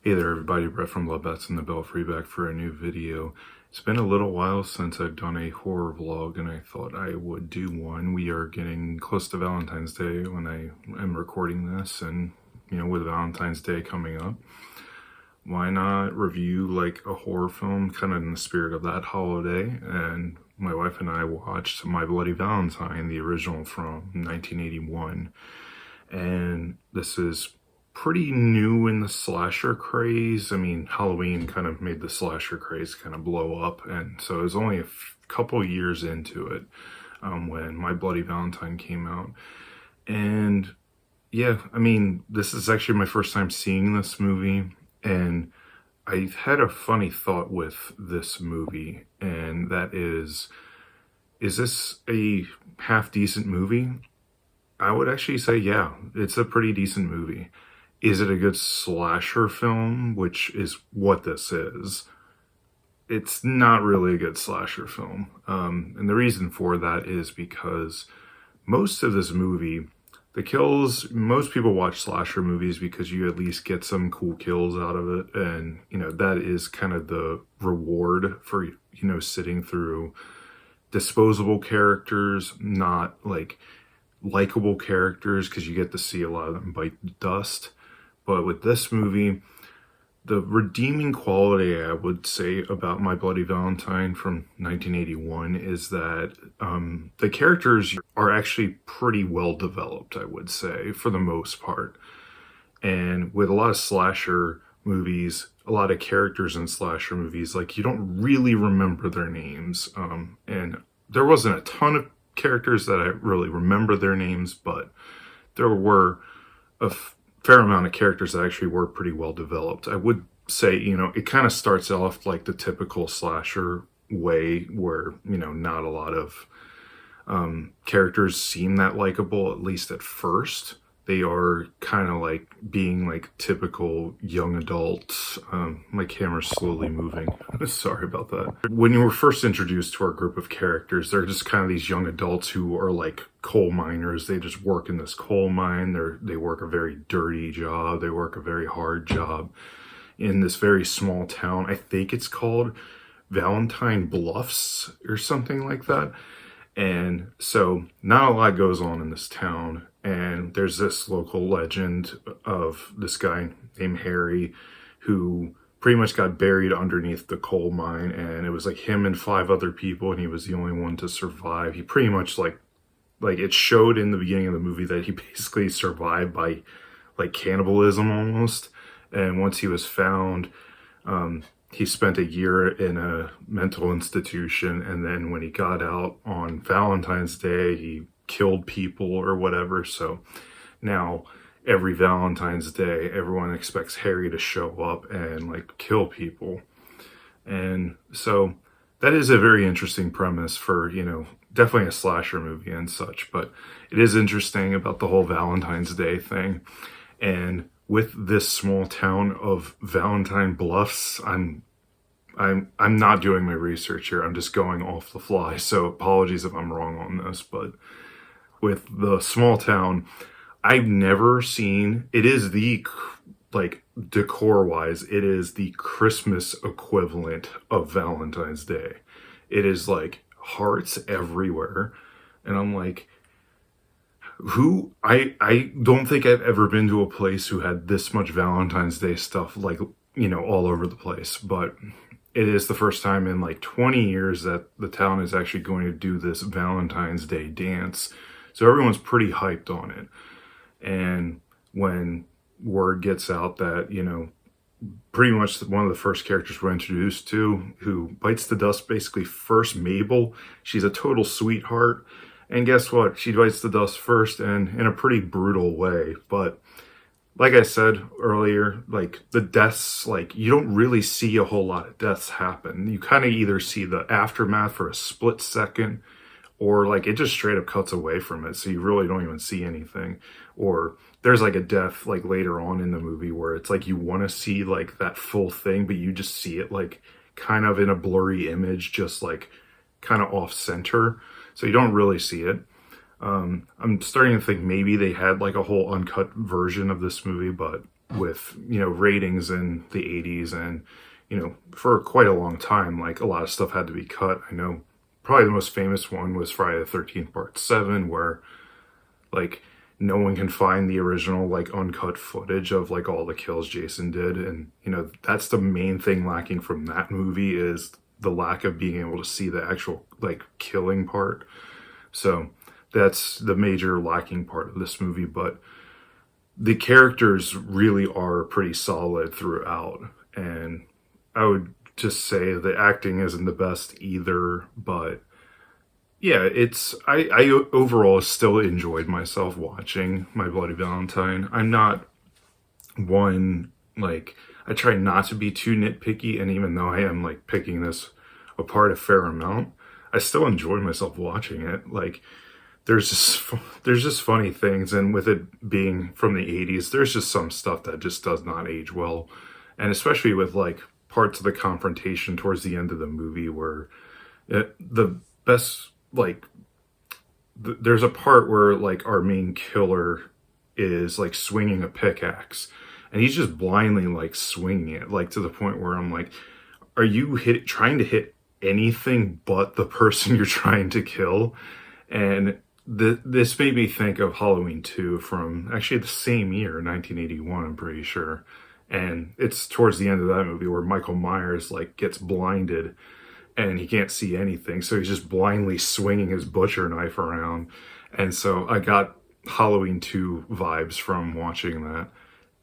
Hey there everybody, Brett from Love Bats and the Belfry back for a new video. It's been a little while since I've done a horror vlog and I thought I would do one. We are getting close to Valentine's Day when I am recording this, and with Valentine's Day coming up, why not review like a horror film kind of in the spirit of that holiday? And my wife and I watched My Bloody Valentine, the original from 1981. And this is pretty new in the slasher craze. I mean, Halloween kind of made the slasher craze kind of blow up, and so it was only a couple years into it when My Bloody Valentine came out. And yeah, I mean, this is actually my first time seeing this movie, and I had a funny thought with this movie, and that is this a half decent movie? I would actually say, yeah, it's a pretty decent movie. Is it a good slasher film, which is what this is? It's not really a good slasher film. And the reason for that is because most of this movie, the kills, most people watch slasher movies because you at least get some cool kills out of it. And, that is kind of the reward for, sitting through disposable characters, not like likable characters, because you get to see a lot of them bite dust. But with this movie, the redeeming quality I would say about My Bloody Valentine from 1981 is that the characters are actually pretty well developed, I would say, for the most part. And with a lot of slasher movies, a lot of characters in slasher movies, like, you don't really remember their names. And there wasn't a ton of characters that I really remember their names, but there were a fair amount of characters that actually were pretty well developed. I would say, it kind of starts off like the typical slasher way where, not a lot of characters seem that likable, at least at first. They are kind of like being like typical young adults. My camera's slowly moving. Sorry about that. When you were first introduced to our group of characters, they're just kind of these young adults who are like coal miners. They just work in this coal mine. They work a very dirty job. They work a very hard job in this very small town. I think it's called Valentine Bluffs or something like that. And so not a lot goes on in this town. And there's this local legend of this guy named Harry who pretty much got buried underneath the coal mine. And it was like him and 5 other people, and he was the only one to survive. He pretty much like it showed in the beginning of the movie that he basically survived by like cannibalism almost. And once he was found, he spent a year in a mental institution, and then when he got out on Valentine's Day, he killed people or whatever. So now every Valentine's Day, everyone expects Harry to show up and like kill people. And so that is a very interesting premise for, definitely a slasher movie and such, but it is interesting about the whole Valentine's Day thing. And with this small town of Valentine Bluffs, I'm not doing my research here. I'm just going off the fly. So apologies if I'm wrong on this, but with the small town, I've never seen, it is the, like, decor-wise, it is the Christmas equivalent of Valentine's Day. It is like hearts everywhere. And I'm like, I don't think I've ever been to a place who had this much Valentine's Day stuff, like, all over the place. But it is the first time in like 20 years that the town is actually going to do this Valentine's Day dance. So everyone's pretty hyped on it. And when word gets out that, pretty much one of the first characters we're introduced to, who bites the dust basically first, Mabel, she's a total sweetheart. And guess what? She bites the dust first, and in a pretty brutal way. But like I said earlier, like the deaths, like you don't really see a whole lot of deaths happen. You kind of either see the aftermath for a split second, or like it just straight up cuts away from it. So you really don't even see anything. Or there's like a death like later on in the movie where it's like you want to see like that full thing, but you just see it like kind of in a blurry image, just like kind of off center. So you don't really see it. I'm starting to think maybe they had like a whole uncut version of this movie, but with, ratings in the 80s, and, for quite a long time, like a lot of stuff had to be cut. I know probably the most famous one was Friday the 13th Part 7, where like no one can find the original like uncut footage of like all the kills Jason did. And that's the main thing lacking from that movie, is the lack of being able to see the actual like killing part. So that's the major lacking part of this movie. But the characters really are pretty solid throughout, and I would just say the acting isn't the best either, but yeah, I overall still enjoyed myself watching My Bloody Valentine. I'm not one, like, I try not to be too nitpicky, and even though I am like picking this apart a fair amount, I still enjoy myself watching it. Like, there's just funny things, and with it being from the 80s, there's just some stuff that just does not age well, and especially with like parts of the confrontation towards the end of the movie where the best like there's a part where like our main killer is like swinging a pickaxe, and he's just blindly like swinging it, like to the point where I'm like, are you trying to hit anything but the person you're trying to kill? And this made me think of Halloween 2 from actually the same year, 1981, I'm pretty sure. And it's towards the end of that movie where Michael Myers like gets blinded and he can't see anything, so he's just blindly swinging his butcher knife around. And so I got Halloween 2 vibes from watching that.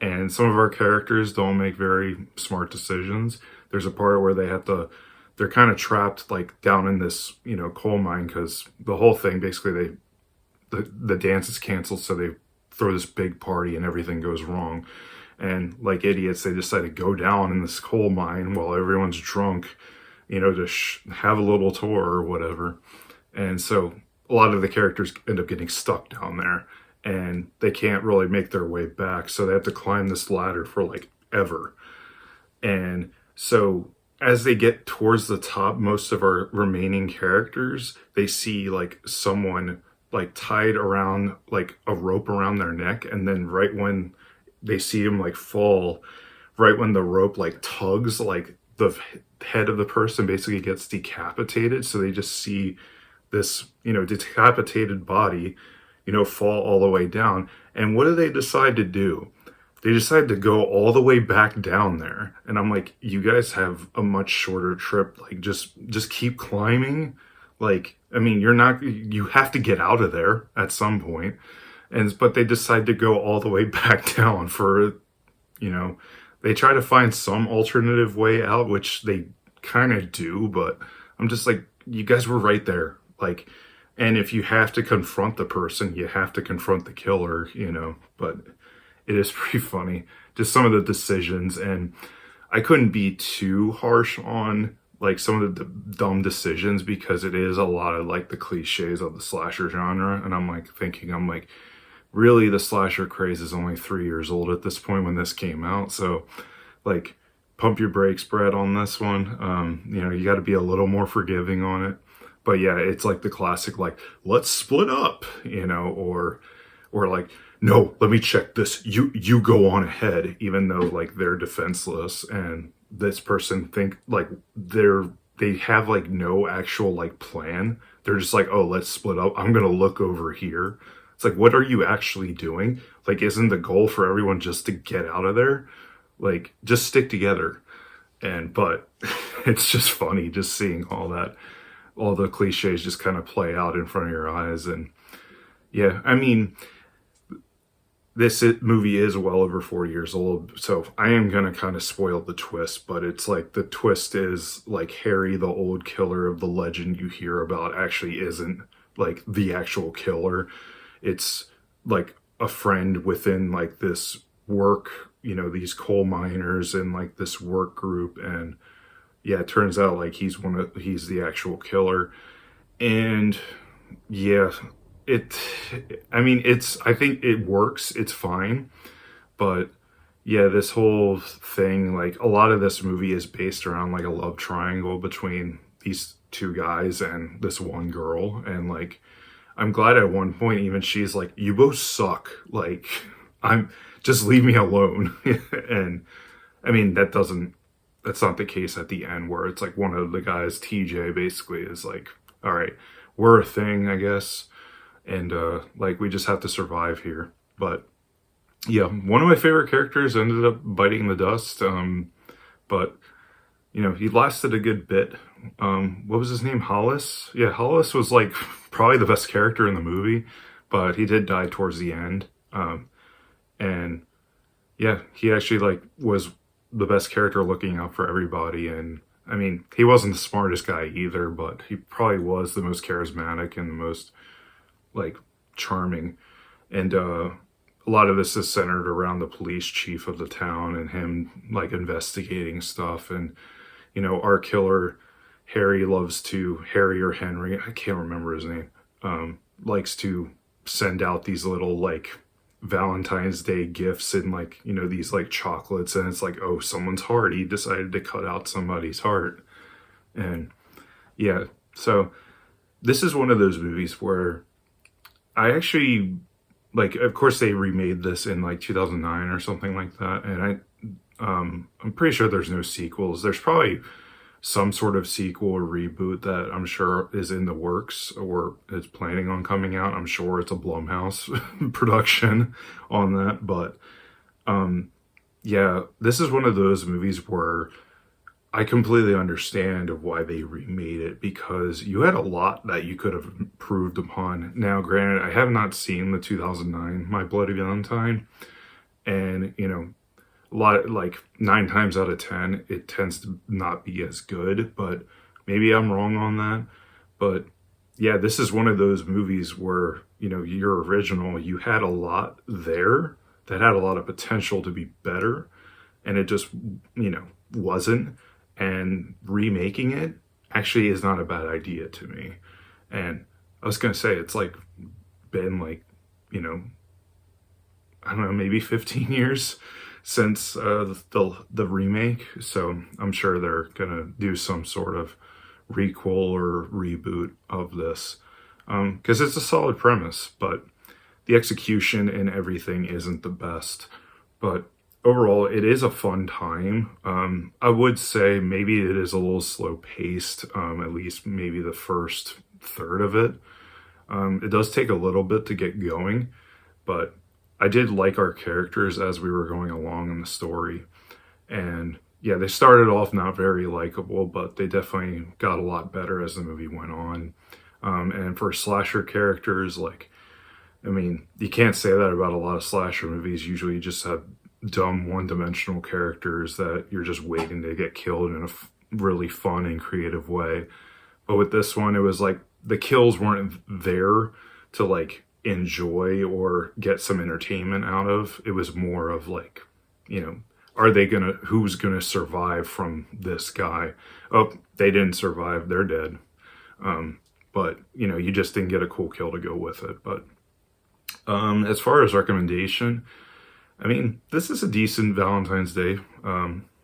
And some of our characters don't make very smart decisions. There's a part where they're kind of trapped like down in this, coal mine, because the whole thing basically the dance is canceled, so they throw this big party and everything goes wrong. And like idiots, they decide to go down in this coal mine while everyone's drunk, to have a little tour or whatever. And so a lot of the characters end up getting stuck down there, and they can't really make their way back. So they have to climb this ladder for like ever. And so as they get towards the top, most of our remaining characters, they see like someone like tied around like a rope around their neck. And then right when they see him like fall, right when the rope like tugs, like the head of the person basically gets decapitated. So they just see this, decapitated body, fall all the way down. And what do they decide to do? They decide to go all the way back down there. And I'm like, you guys have a much shorter trip. Like, just keep climbing. Like, I mean, you have to get out of there at some point. But they decide to go all the way back down for, they try to find some alternative way out, which they kind of do, but I'm just like, you guys were right there. Like, and if you have to confront the person, you have to confront the killer, but it is pretty funny. Just some of the decisions, and I couldn't be too harsh on like some of the dumb decisions, because it is a lot of like the cliches of the slasher genre. And I'm like, really, the slasher craze is only 3 years old at this point when this came out. So, like, pump your brakes, Brad, on this one. You got to be a little more forgiving on it. But yeah, it's like the classic, like, let's split up, or like, no, let me check this. You go on ahead, even though like they're defenseless, and this person think like they have like no actual like plan. They're just like, oh, let's split up. I'm gonna look over here. It's like, what are you actually doing? Like, isn't the goal for everyone just to get out of there? Like, just stick together. But it's just funny just seeing all the cliches just kind of play out in front of your eyes. And yeah, I mean, this movie is well over 4 years old, so I am going to kind of spoil the twist, but it's like the twist is like Harry, the old killer of the legend you hear about, actually isn't like the actual killer. It's like a friend within like this work, these coal miners and like this work group. And yeah, it turns out like he's the actual killer. And yeah, I think it works. It's fine. But yeah, this whole thing, like a lot of this movie is based around like a love triangle between these two guys and this one girl. And like, I'm glad at one point even she's like, you both suck. Like, I'm just leave me alone. And I mean, that's not the case at the end, where it's like one of the guys, TJ, basically is like, all right, we're a thing, I guess. And like, we just have to survive here. But yeah, one of my favorite characters ended up biting the dust. But you know, he lasted a good bit. What was his name? Hollis? Yeah, Hollis was like probably the best character in the movie, but he did die towards the end. And yeah, he actually like was the best character, looking out for everybody. And I mean, he wasn't the smartest guy either, but he probably was the most charismatic and the most like charming. And a lot of this is centered around the police chief of the town and him like investigating stuff. And you know, our killer Harry Harry or Henry, I can't remember his name, likes to send out these little like Valentine's Day gifts and like, you know, these like chocolates, and it's like, oh, someone's heart, he decided to cut out somebody's heart. And yeah, so this is one of those movies where I actually like, of course they remade this in like 2009 or something like that, and I'm pretty sure there's no sequels. There's probably some sort of sequel or reboot that I'm sure is in the works or is planning on coming out. I'm sure it's a Blumhouse production on that. But yeah, this is one of those movies where I completely understand of why they remade it, because you had a lot that you could have improved upon. Now, granted, I have not seen the 2009 My Bloody Valentine, and you know, a lot, like 9 times out of 10, it tends to not be as good, but maybe I'm wrong on that. But yeah, this is one of those movies where, you know, your original, you had a lot there that had a lot of potential to be better, and it just, you know, wasn't. And remaking it actually is not a bad idea to me. And I was going to say, it's like been like, you know, I don't know, maybe 15 years since the remake, so I'm sure they're gonna do some sort of requel or reboot of this, because it's a solid premise, but the execution and everything isn't the best. But overall, it is a fun time. I would say maybe it is a little slow paced, at least maybe the first third of it. It does take a little bit to get going, but I did like our characters as we were going along in the story. And yeah, they started off not very likable, but they definitely got a lot better as the movie went on. And for slasher characters, like, I mean, you can't say that about a lot of slasher movies. Usually you just have dumb one-dimensional characters that you're just waiting to get killed in a really fun and creative way. But with this one, it was like the kills weren't there to like enjoy or get some entertainment out of. It was more of like, you know, who's gonna survive from this guy? Oh, they didn't survive, they're dead. But you know, you just didn't get a cool kill to go with it. But as far as recommendation, I mean, this is a decent Valentine's Day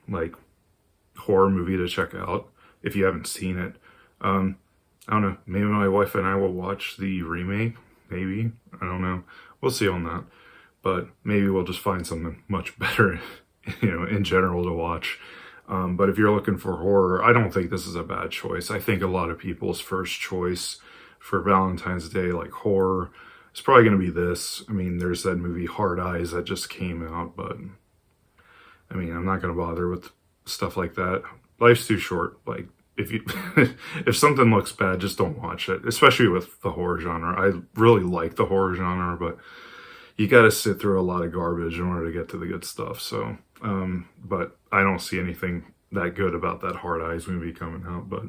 like horror movie to check out if you haven't seen it. I don't know, maybe my wife and I will watch the remake. Maybe. I don't know. We'll see on that. But maybe we'll just find something much better, you know, in general to watch. But if you're looking for horror, I don't think this is a bad choice. I think a lot of people's first choice for Valentine's Day, like horror, is probably going to be this. I mean, there's that movie Hard Eyes that just came out, but I mean, I'm not going to bother with stuff like that. Life's too short. Like, if you if something looks bad, just don't watch it, especially with the horror genre. I really like the horror genre, but you got to sit through a lot of garbage in order to get to the good stuff. So but I don't see anything that good about that Hard Eyes movie coming out. But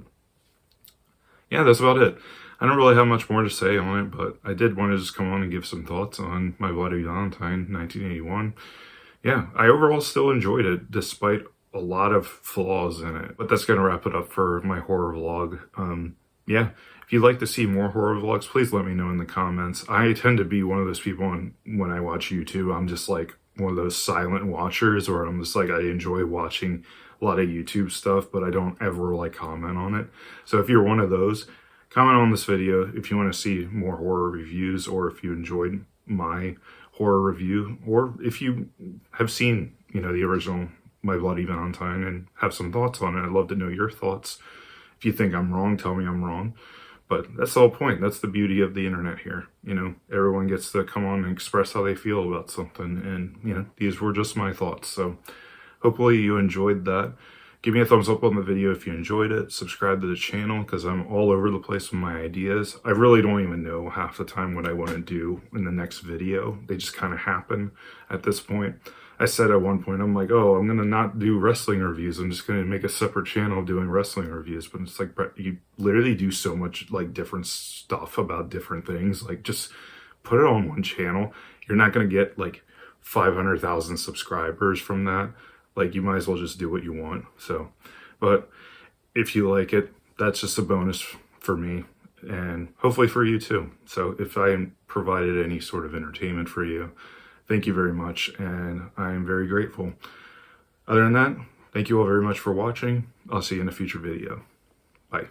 yeah, that's about it. I don't really have much more to say on it, but I did want to just come on and give some thoughts on My Bloody Valentine 1981. Yeah, I overall still enjoyed it despite a lot of flaws in it. But that's going to wrap it up for my horror vlog. Yeah, if you'd like to see more horror vlogs, please let me know in the comments. I tend to be one of those people when I watch YouTube, I'm just like one of those silent watchers, or I'm just like, I enjoy watching a lot of YouTube stuff, but I don't ever like comment on it. So if you're one of those, comment on this video if you want to see more horror reviews, or if you enjoyed my horror review, or if you have seen, the original My Bloody Valentine and have some thoughts on it, I'd love to know your thoughts. If you think I'm wrong, tell me I'm wrong. But that's the whole point. That's the beauty of the internet here. Everyone gets to come on and express how they feel about something. And, these were just my thoughts. So hopefully you enjoyed that. Give me a thumbs up on the video if you enjoyed it. Subscribe to the channel because I'm all over the place with my ideas. I really don't even know half the time what I want to do in the next video. They just kind of happen at this point. I said at one point, I'm like, oh, I'm going to not do wrestling reviews. I'm just going to make a separate channel doing wrestling reviews. But it's like, Brett, you literally do so much like different stuff about different things. Like, just put it on one channel. You're not going to get like 500,000 subscribers from that. Like, you might as well just do what you want. So, but if you like it, that's just a bonus for me and hopefully for you too. So if I provided any sort of entertainment for you, thank you very much. And I am very grateful. Other than that, thank you all very much for watching. I'll see you in a future video. Bye.